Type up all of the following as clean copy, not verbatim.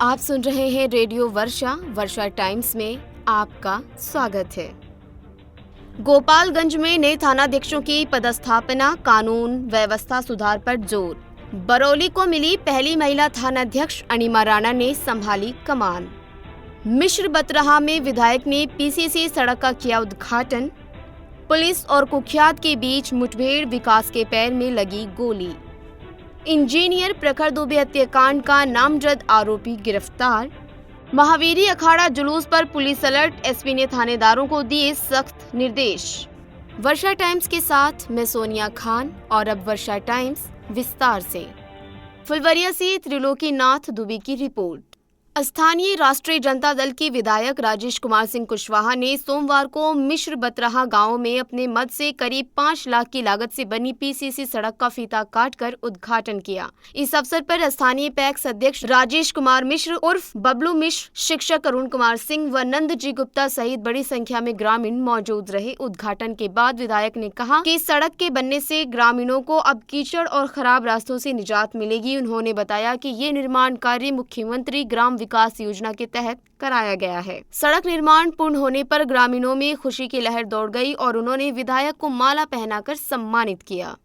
आप सुन रहे हैं रेडियो वर्षा टाइम्स में आपका स्वागत है। गोपालगंज में नए थानाध्यक्षों की पदस्थापना, कानून व्यवस्था सुधार पर जोर। बरौली को मिली पहली महिला थानाध्यक्ष अनिमा राणा ने संभाली कमान। मिश्र बतराहा में विधायक ने पीसीसी सड़क का किया उद्घाटन। पुलिस और कुख्यात के बीच मुठभेड़, विकास के पैर में लगी गोली। इंजीनियर प्रखर दुबे हत्याकांड का नामजद आरोपी गिरफ्तार। महावीरी अखाड़ा जुलूस पर पुलिस अलर्ट, एसपी ने थानेदारों को दिए सख्त निर्देश। वर्षा टाइम्स के साथ मैं सोनिया खान और अब वर्षा टाइम्स विस्तार से। फुलवरिया से त्रिलोकीनाथ दुबे की रिपोर्ट। स्थानीय राष्ट्रीय जनता दल के विधायक राजेश कुमार सिंह कुशवाहा ने सोमवार को मिश्र बतराहा गांव में अपने मद से करीब 5 लाख की लागत से बनी पीसीसी सड़क का फीता काटकर उद्घाटन किया। इस अवसर पर स्थानीय पैक्स अध्यक्ष राजेश कुमार मिश्र उर्फ बबलू मिश्र, शिक्षक अरुण कुमार सिंह व नंद जी गुप्ता सहित बड़ी संख्या में ग्रामीण मौजूद रहे। उद्घाटन के बाद विधायक ने कहा कि सड़क के बनने से ग्रामीणों को अब कीचड़ और खराब रास्तों से निजात मिलेगी। उन्होंने बताया कि ये निर्माण कार्य मुख्यमंत्री ग्राम विकास योजना के तहत कराया गया है। सड़क निर्माण पूर्ण होने पर ग्रामीणों में खुशी की लहर दौड़ गई और उन्होंने विधायक को माला पहनाकर सम्मानित किया।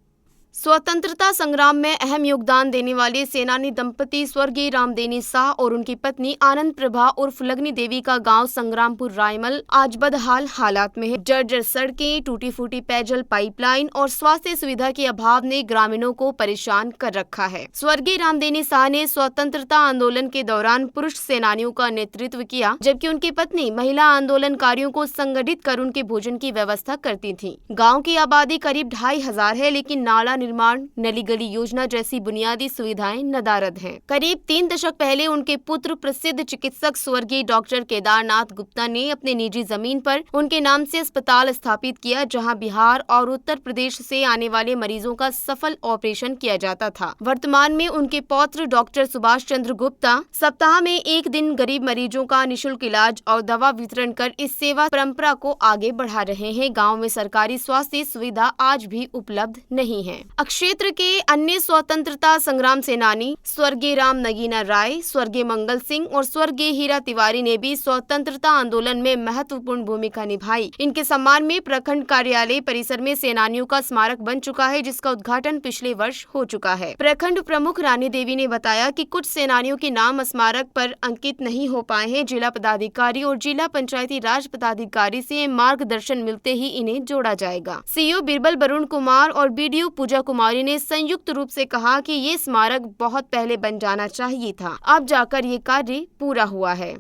स्वतंत्रता संग्राम में अहम योगदान देने वाले सेनानी दंपति स्वर्गीय रामदेनी शाह और उनकी पत्नी आनंद प्रभा उर्फ लगनी देवी का गांव संग्रामपुर रायमल आज बदहाल हालात में है। जर्जर सड़कें, टूटी फूटी पेयजल पाइपलाइन और स्वास्थ्य सुविधा के अभाव ने ग्रामीणों को परेशान कर रखा है। स्वर्गीय रामदेनी शाह ने स्वतंत्रता आंदोलन के दौरान पुरुष सेनानियों का नेतृत्व किया, जबकि उनकी पत्नी महिला आंदोलनकारियों को संगठित कर उनके भोजन की व्यवस्था करती थी। गाँव की आबादी करीब 2500 है, लेकिन नाला निर्माण, नली गली योजना जैसी बुनियादी सुविधाएं नदारद हैं। करीब 3 दशक पहले उनके पुत्र प्रसिद्ध चिकित्सक स्वर्गीय डॉक्टर केदारनाथ गुप्ता ने अपने निजी जमीन पर उनके नाम से अस्पताल स्थापित किया, जहां बिहार और उत्तर प्रदेश से आने वाले मरीजों का सफल ऑपरेशन किया जाता था। वर्तमान में उनके पौत्र डॉक्टर सुभाष चंद्र गुप्ता सप्ताह में 1 दिन गरीब मरीजों का निःशुल्क इलाज और दवा वितरण कर इस सेवा परंपरा को आगे बढ़ा रहे हैं। गाँव में सरकारी स्वास्थ्य सुविधा आज भी उपलब्ध नहीं है। क्षेत्र के अन्य स्वतंत्रता संग्राम सेनानी स्वर्गीय राम नगीना राय, स्वर्गीय मंगल सिंह और स्वर्गीय हीरा तिवारी ने भी स्वतंत्रता आंदोलन में महत्वपूर्ण भूमिका निभाई। इनके सम्मान में प्रखंड कार्यालय परिसर में सेनानियों का स्मारक बन चुका है, जिसका उद्घाटन पिछले वर्ष हो चुका है। प्रखंड प्रमुख रानी देवी ने बताया कि कुछ सेनानियों के नाम स्मारक पर अंकित नहीं हो पाए हैं। जिला पदाधिकारी और जिला पंचायती राज पदाधिकारी से मार्गदर्शन मिलते ही इन्हें जोड़ा जाएगा। सीईओ बिरबल वरुण कुमार और बीडीओ पूजा कुमारी ने संयुक्त रूप से कहा कि ये स्मारक बहुत पहले बन जाना चाहिए था, अब जाकर ये कार्य पूरा हुआ है।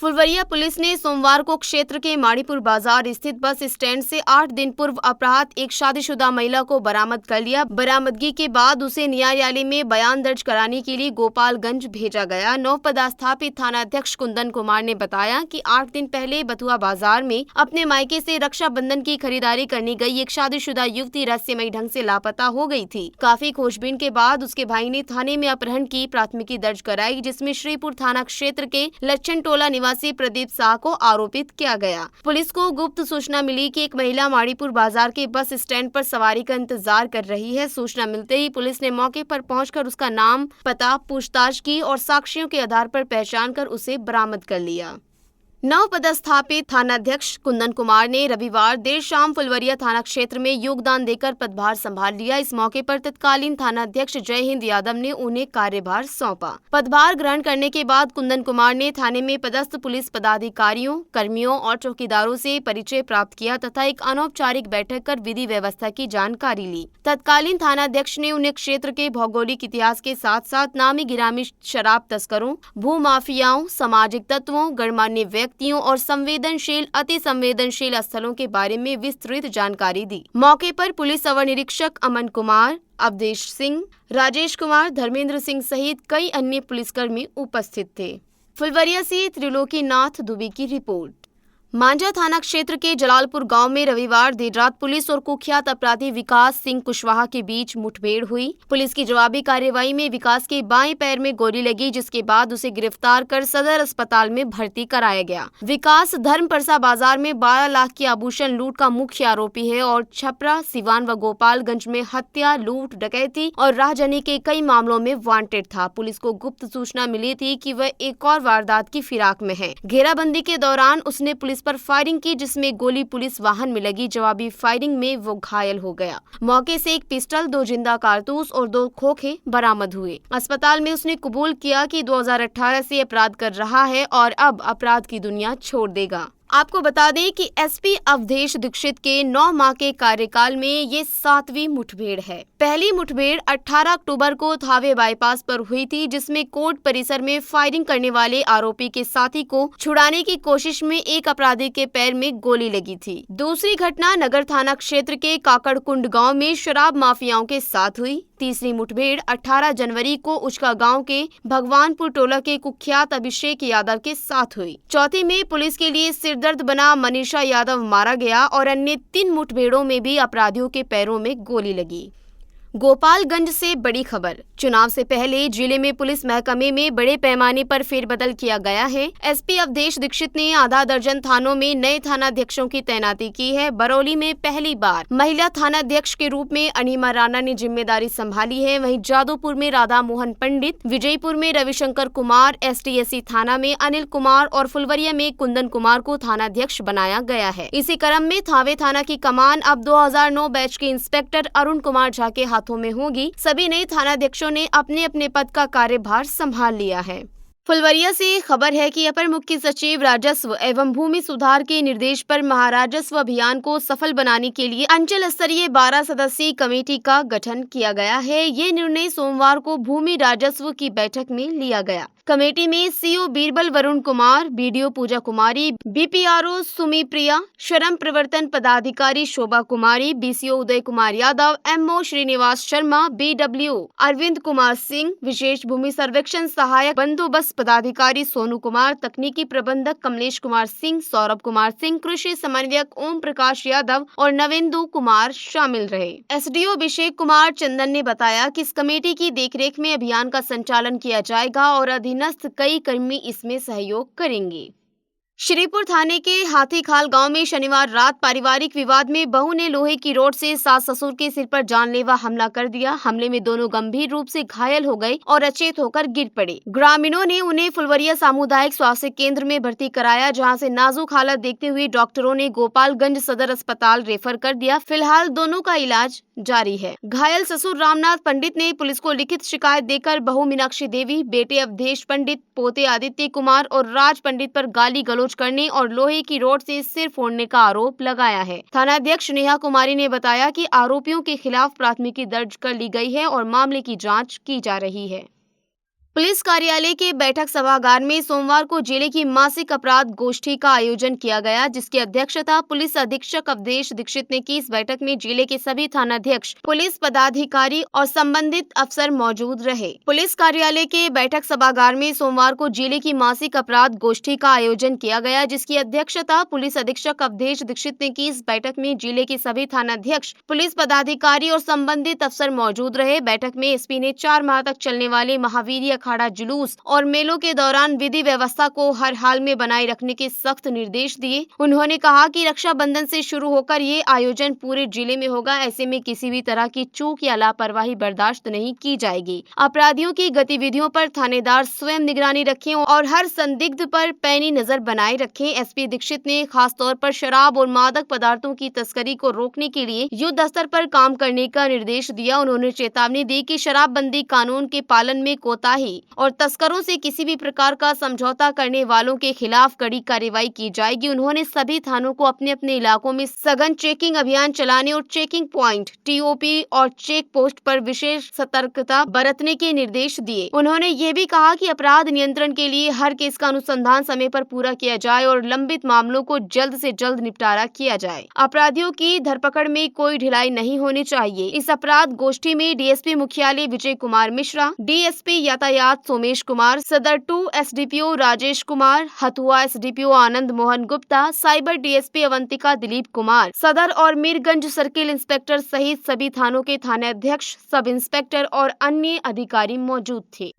फुलवरिया पुलिस ने सोमवार को क्षेत्र के माड़ीपुर बाजार स्थित बस स्टैंड से 8 दिन पूर्व अपराध एक शादीशुदा महिला को बरामद कर लिया। बरामदगी के बाद उसे न्यायालय में बयान दर्ज कराने के लिए गोपालगंज भेजा गया। नव पदस्थापित थानाध्यक्ष कुंदन कुमार ने बताया कि 8 दिन पहले बथुआ बाजार में अपने मायके से रक्षाबंधन की खरीदारी करने गई एक शादीशुदा युवती रहस्यमयी ढंग से लापता हो गई थी। काफी खोजबीन के बाद उसके भाई ने थाने में अपहरण की प्राथमिकी दर्ज कराई, जिसमें श्रीपुर थाना क्षेत्र के लच्छन टोला निवासी प्रदीप शाह को आरोपित किया गया। पुलिस को गुप्त सूचना मिली कि एक महिला माड़ीपुर बाजार के बस स्टैंड पर सवारी का इंतजार कर रही है। सूचना मिलते ही पुलिस ने मौके पर पहुंचकर उसका नाम, पता पूछताछ की और साक्ष्यों के आधार पर पहचान कर उसे बरामद कर लिया। नव पदस्थापित थानाध्यक्ष कुंदन कुमार ने रविवार देर शाम फुलवरिया थाना क्षेत्र में योगदान देकर पदभार संभाल लिया। इस मौके पर तत्कालीन थानाध्यक्ष जय हिंद यादव ने उन्हें कार्यभार सौंपा। पदभार ग्रहण करने के बाद कुंदन कुमार ने थाने में पदस्थ पुलिस पदाधिकारियों, कर्मियों और चौकीदारों से परिचय प्राप्त किया तथा एक अनौपचारिक बैठक कर विधि व्यवस्था की जानकारी ली। तत्कालीन थानाध्यक्ष ने उन्हें क्षेत्र के भौगोलिक इतिहास के साथ साथ नामी गिरामी शराब तस्करों, भू माफियाओं, सामाजिक तत्वों, गणमान्य व्यक्तियों और संवेदनशील अति संवेदनशील स्थलों के बारे में विस्तृत जानकारी दी। मौके पर पुलिस अवर निरीक्षक अमन कुमार, अवधेश सिंह, राजेश कुमार, धर्मेंद्र सिंह सहित कई अन्य पुलिसकर्मी उपस्थित थे। फुलवरिया से त्रिलोकीनाथ दुबे की रिपोर्ट। मांझा थाना क्षेत्र के जलालपुर गांव में रविवार देर रात पुलिस और कुख्यात अपराधी विकास सिंह कुशवाहा के बीच मुठभेड़ हुई। पुलिस की जवाबी कार्रवाई में विकास के बाएं पैर में गोली लगी, जिसके बाद उसे गिरफ्तार कर सदर अस्पताल में भर्ती कराया गया। विकास धर्मपरसा बाजार में 12 लाख की आभूषण लूट का मुख्य आरोपी है और छपरा, सिवान व गोपालगंज में हत्या, लूट, डकैती और राहजनी के कई मामलों में वांटेड था। पुलिस को गुप्त सूचना मिली थी कि वह एक और वारदात की फिराक में है। घेराबंदी के दौरान उसने पुलिस पर फायरिंग की, जिसमें गोली पुलिस वाहन में लगी। जवाबी फायरिंग में वो घायल हो गया। मौके से एक पिस्टल, 2 जिंदा कारतूस और 2 खोखे बरामद हुए। अस्पताल में उसने कबूल किया कि 2018 से अपराध कर रहा है और अब अपराध की दुनिया छोड़ देगा। आपको बता दें कि एसपी अवधेश दीक्षित के 9 माह के कार्यकाल में ये 7वीं मुठभेड़ है। पहली मुठभेड़ 18 अक्टूबर को थावे बाईपास पर हुई थी, जिसमें कोर्ट परिसर में फायरिंग करने वाले आरोपी के साथी को छुड़ाने की कोशिश में एक अपराधी के पैर में गोली लगी थी। दूसरी घटना नगर थाना क्षेत्र के काकड़कुंड गांव में शराब माफियाओं के साथ हुई। तीसरी मुठभेड़ 18 जनवरी को उचका गांव के भगवानपुर टोला के कुख्यात अभिषेक यादव के साथ हुई। चौथी में पुलिस के लिए सिरदर्द बना मनीषा यादव मारा गया और अन्य 3 मुठभेड़ों में भी अपराधियों के पैरों में गोली लगी। गोपालगंज से बड़ी खबर। चुनाव से पहले जिले में पुलिस महकमे में बड़े पैमाने पर फेरबदल किया गया है। एसपी अवधेश दीक्षित ने आधा दर्जन थानों में नए थानाध्यक्षों की तैनाती की है। बरौली में पहली बार महिला थानाध्यक्ष के रूप में अनिमा राणा ने जिम्मेदारी संभाली है। वहीं जादवपुर में राधा मोहन पंडित, विजयपुर में रविशंकर कुमार, एसटीएससी थाना में अनिल कुमार और फुलवरिया में कुंदन कुमार को थानाध्यक्ष बनाया गया है। इसी क्रम में थावे थाना की कमान अब 2009 बैच के इंस्पेक्टर अरुण कुमार झा के हाथों में होगी। सभी नए थानाध्यक्षों ने अपने अपने पद का कार्यभार संभाल लिया है। फुलवरिया से खबर है कि अपर मुख्य सचिव राजस्व एवं भूमि सुधार के निर्देश पर महाराजस्व अभियान को सफल बनाने के लिए अंचल स्तरीय 12 सदस्यीय कमेटी का गठन किया गया है। ये निर्णय सोमवार को भूमि राजस्व की बैठक में लिया गया। कमेटी में सीओ बीरबल वरुण कुमार, बीडीओ पूजा कुमारी, बीपीआरओ सुमी प्रिया, श्रम प्रवर्तन पदाधिकारी शोभा कुमारी, BCO Uday Kumar Yadav, ammo Srinivas Sharma, BW Arvind Kumar Singh, विशेष भूमि सर्वेक्षण सहायक बंदोबस्त पदाधिकारी सोनू कुमार, तकनीकी प्रबंधक कमलेश कुमार सिंह, सौरभ कुमार सिंह, कृषि समन्वयक ओम प्रकाश यादव और नवेंदु कुमार शामिल रहे। एसडीओ अभिषेक कुमार चंदन ने बताया कि इस कमेटी की देखरेख में अभियान का संचालन किया जाएगा और अधीनस्थ कई कर्मी इसमें सहयोग करेंगे। श्रीपुर थाने के हाथीखाल गांव में शनिवार रात पारिवारिक विवाद में बहू ने लोहे की रॉड से सास ससुर के सिर पर जानलेवा हमला कर दिया। हमले में दोनों गंभीर रूप से घायल हो गए और अचेत होकर गिर पड़े। ग्रामीणों ने उन्हें फुलवरिया सामुदायिक स्वास्थ्य केंद्र में भर्ती कराया, जहां से नाजुक हालत देखते हुए डॉक्टरों ने गोपालगंज सदर अस्पताल रेफर कर दिया। फिलहाल दोनों का इलाज जारी है। घायल ससुर रामनाथ पंडित ने पुलिस को लिखित शिकायत देकर बहू मीनाक्षी देवी, बेटे अवधेश पंडित, पोते आदित्य कुमार और राज पंडित पर गाली गलौज करने और लोहे की रॉड से सिर फोड़ने का आरोप लगाया है। थानाध्यक्ष नेहा कुमारी ने बताया कि आरोपियों के खिलाफ प्राथमिकी दर्ज कर ली गई है और मामले की जांच की जा रही है। पुलिस कार्यालय के बैठक सभागार में सोमवार को जिले की मासिक अपराध गोष्ठी का आयोजन किया गया, जिसकी अध्यक्षता पुलिस अधीक्षक अवधेश दीक्षित ने की। इस बैठक में जिले के सभी थानाध्यक्ष, पुलिस पदाधिकारी और संबंधित अफसर मौजूद रहे। पुलिस कार्यालय के बैठक सभागार में सोमवार को जिले की मासिक अपराध गोष्ठी का आयोजन किया गया, जिसकी अध्यक्षता पुलिस अधीक्षक अवधेश दीक्षित ने की। इस बैठक में जिले के सभी थानाध्यक्ष, पुलिस पदाधिकारी और संबंधित अफसर मौजूद रहे। बैठक में एसपी ने 4 माह तक चलने वाले महावीर अखाड़ा जुलूस और मेलों के दौरान विधि व्यवस्था को हर हाल में बनाए रखने के सख्त निर्देश दिए। उन्होंने कहा कि रक्षाबंधन से शुरू होकर ये आयोजन पूरे जिले में होगा। ऐसे में किसी भी तरह की चूक या लापरवाही बर्दाश्त नहीं की जाएगी। अपराधियों की गतिविधियों पर थानेदार स्वयं निगरानी रखें और हर संदिग्ध पर पैनी नजर बनाए रखें। एसपी दीक्षित ने खास तौर पर शराब और मादक पदार्थों की तस्करी को रोकने के लिए युद्ध स्तर पर काम करने का निर्देश दिया। उन्होंने चेतावनी दी कि शराबबंदी कानून के पालन में कोताही और तस्करों से किसी भी प्रकार का समझौता करने वालों के खिलाफ कड़ी कार्रवाई की जाएगी। उन्होंने सभी थानों को अपने अपने इलाकों में सघन चेकिंग अभियान चलाने और चेकिंग पॉइंट, टीओपी और चेक पोस्ट पर विशेष सतर्कता बरतने के निर्देश दिए। उन्होंने ये भी कहा कि अपराध नियंत्रण के लिए हर केस का अनुसंधान समय पर पूरा किया जाए और लंबित मामलों को जल्द से जल्द निपटारा किया जाए। अपराधियों की धरपकड़ में कोई ढिलाई नहीं होनी चाहिए। इस अपराध गोष्ठी में डीएसपी मुख्यालय विजय कुमार मिश्रा, डीएसपी यातायात यातायात सोमेश कुमार, सदर 2 SDPO Rajesh Kumar, Hathua SDPO Anand Mohan Gupta, cyber DSP Avantika Dilip Kumar, सदर और मीरगंज सर्किल इंस्पेक्टर सहित सभी थानों के थानाध्यक्ष, सब इंस्पेक्टर और अन्य अधिकारी मौजूद थे।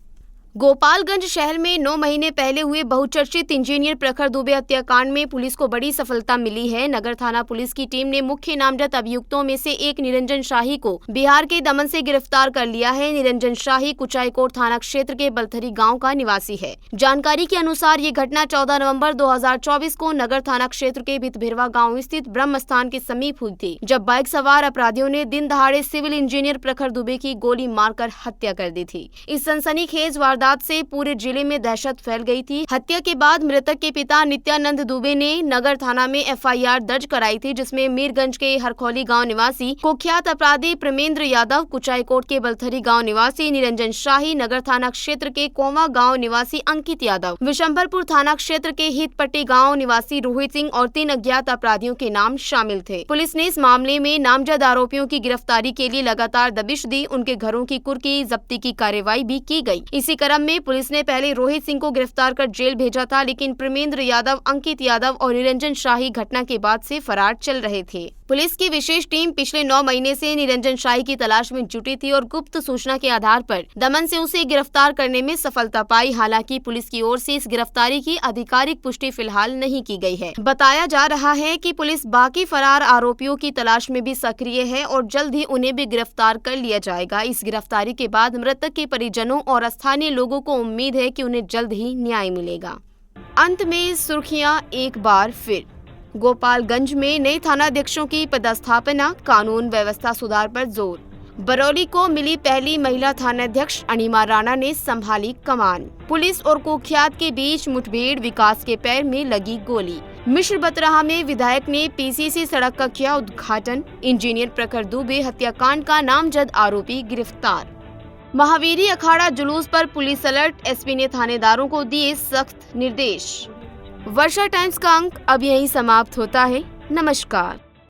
गोपालगंज शहर में 9 महीने पहले हुए बहुचर्चित इंजीनियर प्रखर दुबे हत्याकांड में पुलिस को बड़ी सफलता मिली है। नगर थाना पुलिस की टीम ने मुख्य नामजद अभियुक्तों में से एक निरंजन शाही को बिहार के दमन से गिरफ्तार कर लिया है। निरंजन शाही कुचायकोट थाना क्षेत्र के बलथरी गांव का निवासी है। जानकारी के अनुसार ये घटना 14 नवंबर 2024 को नगर थाना क्षेत्र के भितभिरवा गाँव स्थित ब्रह्म स्थान के समीप हुई थी, जब बाइक सवार अपराधियों ने दिन दहाड़े सिविल इंजीनियर प्रखर दुबे की गोली मारकर हत्या कर दी थी। इस सनसनीखेज वारदात से पूरे जिले में दहशत फैल गई थी। हत्या के बाद मृतक के पिता नित्यानंद दुबे ने नगर थाना में एफआईआर दर्ज कराई थी, जिसमें मीरगंज के हरखौली गांव निवासी कुख्यात अपराधी प्रेमेंद्र यादव, कुचायकोट के बलथरी गांव निवासी निरंजन शाही, नगर थाना क्षेत्र के कोवा गांव निवासी अंकित यादव, विशंभरपुर थाना क्षेत्र के हितपट्टी गांव निवासी रोहित सिंह और 3 अज्ञात अपराधियों के नाम शामिल थे। पुलिस ने इस मामले में नामजद आरोपियों की गिरफ्तारी के लिए लगातार दबिश दी। उनके घरों की कुर्की जब्ती की कार्रवाई भी की गई। इसी क्रम में पुलिस ने पहले रोहित सिंह को गिरफ्तार कर जेल भेजा था, लेकिन प्रेमेंद्र यादव, अंकित यादव और निरंजन शाही घटना के बाद से फरार चल रहे थे। पुलिस की विशेष टीम पिछले 9 महीने से निरंजन शाही की तलाश में जुटी थी और गुप्त सूचना के आधार पर दमन से उसे गिरफ्तार करने में सफलता पाई। हालांकि पुलिस की ओर से इस गिरफ्तारी की आधिकारिक पुष्टि फिलहाल नहीं की गई है। बताया जा रहा है कि पुलिस बाकी फरार आरोपियों की तलाश में भी सक्रिय है और जल्द ही उन्हें भी गिरफ्तार कर लिया जाएगा। इस गिरफ्तारी के बाद मृतक के परिजनों और स्थानीय लोगों को उम्मीद है कि उन्हें जल्द ही न्याय मिलेगा। अंत में सुर्खियां एक बार फिर। गोपालगंज में नए थानाध्यक्षों की पदस्थापना, कानून व्यवस्था सुधार पर जोर। बरौली को मिली पहली महिला थानाध्यक्ष, अनिमा राणा ने संभाली कमान। पुलिस और कुख्यात के बीच मुठभेड़, विकास के पैर में लगी गोली। मिश्र बतराहा में विधायक ने पीसीसी सड़क का किया उद्घाटन। इंजीनियर प्रखर दुबे हत्याकांड का नामजद आरोपी गिरफ्तार। महावीरी अखाड़ा जुलूस पर पुलिस अलर्ट, एसपी ने थानेदारों को दिए सख्त निर्देश। वर्षा टाइम्स का अंक अब यहीं समाप्त होता है। नमस्कार।